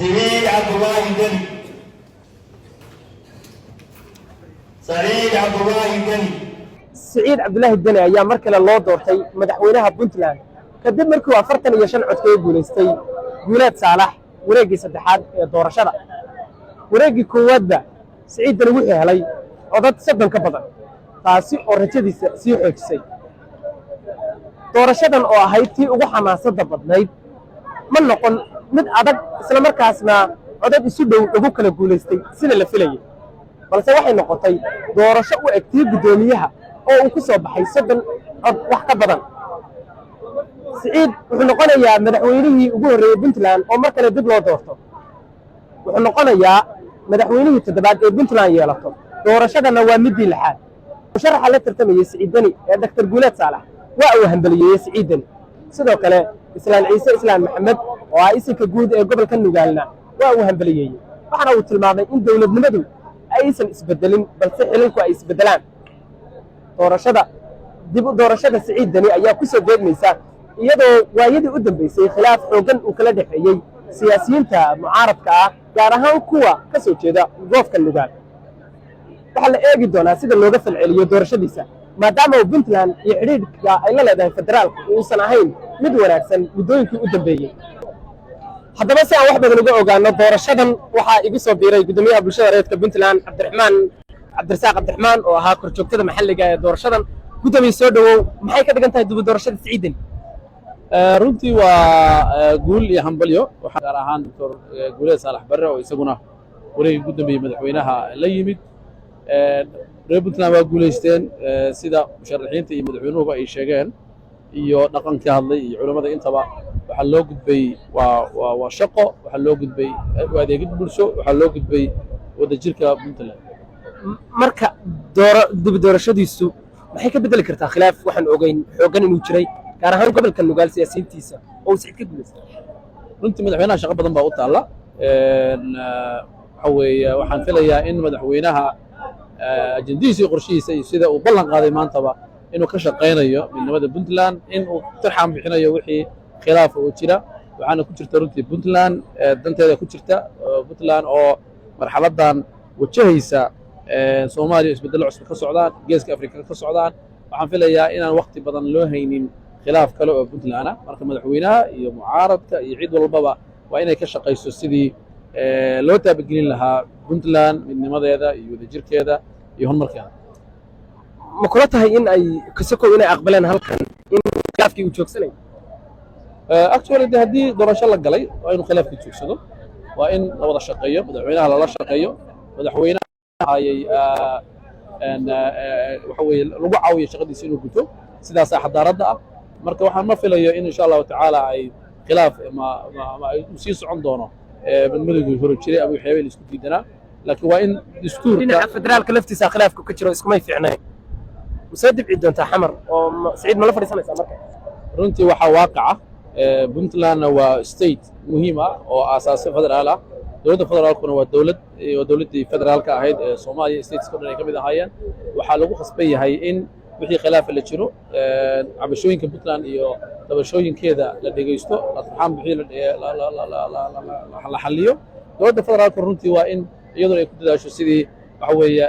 سعيد عبد الله الدني. سعيد عبد الله الدني. سعيد عبد الله الدني ayaa mar kale loo doortay madaxweynaha Puntland kadib markii uu 45 cod ka guuleystay Guuleed Saalax wareegii saddexaad ee doorashada. wareegii koowaadba Siciid Dani wuxuu helay codad 30 ka badan taasi oo rajadiisa sii xoojisay. doorashadan oo ahayd tii ugu xamaasadda badnayd ma noqon mid adag isla markaasna codad isu dhow ugu kala guuleystay sida la filayay, balse waxay noqotay doorasho u eg tii gudoomiyaha oo uu ku soo baxay 30 cod wax ka badan. Siciid wuxuu noqonayaa madaxweynihii ugu horreeyay Puntland oo mar kale dib loo doorto. wuxuu noqonayaa madaxweynihii toddobaad ee Puntland yeelato. doorashadana waa midii lixaad. musharaxa la tartamayay Siciid Dani ee Dr. Guuleed Saalax waa uu hambaliyay Siciid Dani. sidoo kale Islaan Ciise Islaan Maxamed oo ah isinka guud ee gobolka Nugaalna waa uu hambaliyay. waxana uu tilmaamay in dawladnimadu aysan isbedelin balse xilalku ay isbedelaan. doorashada Siciid Dani ayaa ku soo beegmaysa iyadoo waayadii u dambeysay khilaaf xoogan uu kala dhaxeeyay siyaasiyiinta mucaaradka ah gaar ahaan kuwa ka soo jeeda gobolka Nugaal. waxaa la eegi doonaa sida looga falceliyo doorashadiisa maadaama Puntland iyo xidhiidhka ay la leedahay federaalka uusan ahayn mid wanaagsan muddooyinkii u dambeeyay. haddaba si aan wax badan uga ogaano doorashadan waxaa igu soo biiray gudoomiyaha bulshada reerka Puntland Cabdirasaaq Cabdiraxmaan oo ahaa korjoogtada maxalliga ee doorashadan. gudoomiye soo dhawow, maxay ka dhigan tahay dib u doorashada Siciid Dani? runtii waa guul iyo hambalyo waxaa gaar ahaan Dr. Guuleed Saalax Barre oo isaguna wareegii ugu dambeeyay madaxweynaha la yimid. reer Puntland waa guuleysteen sida musharaxiinta iyo madaxweynuhuba ay sheegeen iyo dhaqankii hadlay iyo culimmada intaba. waxaa loo gudbay waa shaqo, waxaa loo gudbay adeegid bulsho, waxaa loo gudbay wadajirka Puntland. marka dib doorashadiisu maxay ka bedeli kartaa khilaaf waxaan ogeyn xoogan inuu jiray gaar ahaan gobolka Nugaal siyaasiyiintiisa oo Siciid ka guuleystay? runtii madaxweynaha shaqo badan baa u taalla. waxaan filayaa in madaxweynaha ajendihiisa iyo qorshihiisa iyo sida uu ballan qaaday maantaba inuu ka shaqaynayo midnimada Puntland, in uu tarxan bixinayo wixii khilaaf oo jira. waxaana ku jirta runtii Puntland danteeda ku jirta. Puntland oo marxaladan wajahaysa Soomaaliya isbeddello cusub ka socdaan, geeska Afrika ka socdaan. waxaan filayaa inaan waqti badan loo haynin khilaaf kale oo Puntland ah. marka madaxweynaha iyo mucaaradka iyo cid walbaba waa inay ka shaqayso sidii loo taabagelin lahaa Puntland midnimadeeda iyo wadajirkeeda iyo horumarkeeda. ma kula tahay in ay kasakow inay aqbaleen halkan in khilaafkii uu joogsanay? actually haddii doorasho la galay waa inuu khilaafkii joogsado, waa in la wada shaqeeyo, madaxweynaha lala shaqeeyo, madaxweynaha ayay waxa weeye lagu caawiyo shaqadiisa inuu guto. sidaasaa xadaaradda ah. marka waxaan ma filayo in insha allahu tacaala ay khilaaf ay sii socon doono midmadoodu hore jiray ama waxyaabay la isku diidanaa. laakiin waa in dastuurka dhinaca federaalka laftiisa khilaafku ka jiro iskumay fiicnayn. masoo dibci doontaa xamar oo Siciid ma la fadhiisanaysaa marka? runtii waxaa waaqaca Puntlandna waa state muhiim ah oo aasaasyo federaal ah. dowladda federaalkuna waa dowladdii federaalka ahayd ee Soomaaliya stateska dhan ay ka mid ahaayeen. waxaa lagu khasban yahay in wixii khilaafa la jiro cabashooyinka Puntland iyo dabashooyinkeeda la dhegeysto, la tarxan bixiyo, la xalliyo. dowladda federaalka runtii waa in iyaduna ay ku dadaasho sidii waxa weeye